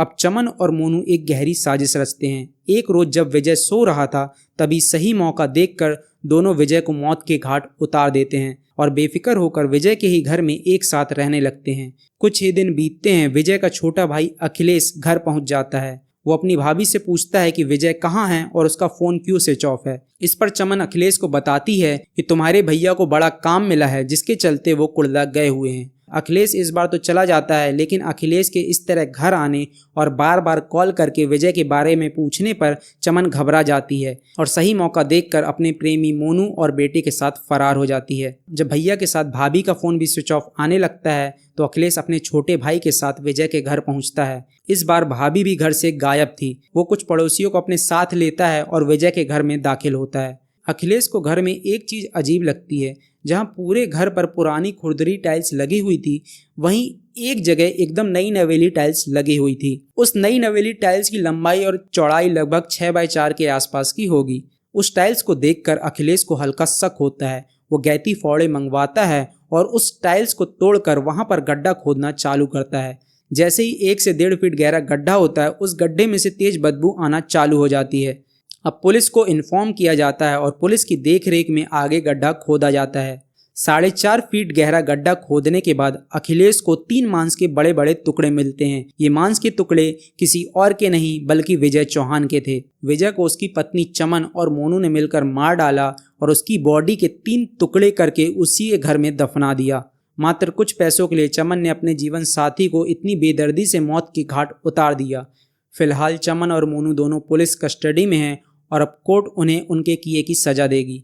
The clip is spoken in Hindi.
अब चमन और मोनू एक गहरी साजिश रचते हैं। एक रोज जब विजय सो रहा था, तभी सही मौका देखकर दोनों विजय को मौत के घाट उतार देते हैं और बेफिक्र होकर विजय के ही घर में एक साथ रहने लगते हैं। कुछ ही दिन बीतते हैं, विजय का छोटा भाई अखिलेश घर पहुंच जाता है। वो अपनी भाभी से पूछता है कि विजय कहाँ है और उसका फोन क्यों स्विच ऑफ है। इस पर चमन अखिलेश को बताती है कि तुम्हारे भैया को बड़ा काम मिला है, जिसके चलते वो कुर्ला गए हुए हैं। अखिलेश इस बार तो चला जाता है, लेकिन अखिलेश के इस तरह घर आने और बार बार कॉल करके विजय के बारे में पूछने पर चमन घबरा जाती है और सही मौका देखकर अपने प्रेमी मोनू और बेटे के साथ फरार हो जाती है। जब भैया के साथ भाभी का फोन भी स्विच ऑफ आने लगता है तो अखिलेश अपने छोटे भाई के साथ विजय के घर पहुंचता है। इस बार भाभी भी घर से गायब थी। वो कुछ पड़ोसियों को अपने साथ लेता है और विजय के घर में दाखिल होता है। अखिलेश को घर में एक चीज अजीब लगती है। जहां पूरे घर पर पुरानी खुरदरी टाइल्स लगी हुई थी, वहीं एक जगह एकदम नई नवेली टाइल्स लगी हुई थी। उस नई नवेली टाइल्स की लंबाई और चौड़ाई लगभग 6x4 के आसपास की होगी। उस टाइल्स को देखकर अखिलेश को हल्का शक होता है। वो गैती फावड़े मंगवाता है और उस टाइल्स को तोड़कर वहां पर गड्ढा खोदना चालू करता है। जैसे ही 1 से 1.5 फीट गहरा गड्ढा होता है, उस गड्ढे में से तेज बदबू आना चालू हो जाती है। अब पुलिस को इन्फॉर्म किया जाता है और पुलिस की देखरेख में आगे गड्ढा खोदा जाता है। 4.5 फीट गहरा गड्ढा खोदने के बाद अखिलेश को 3 मांस के बड़े बड़े टुकड़े मिलते हैं। ये मांस के टुकड़े किसी और के नहीं बल्कि विजय चौहान के थे। विजय को उसकी पत्नी चमन और मोनू ने मिलकर मार डाला और उसकी बॉडी के 3 टुकड़े करके उसी के घर में दफना दिया। मात्र कुछ पैसों के लिए चमन ने अपने जीवन साथी को इतनी बेदर्दी से मौत की घाट उतार दिया। फिलहाल चमन और मोनू दोनों पुलिस कस्टडी में हैं और अब कोर्ट उन्हें उनके किए की सजा देगी।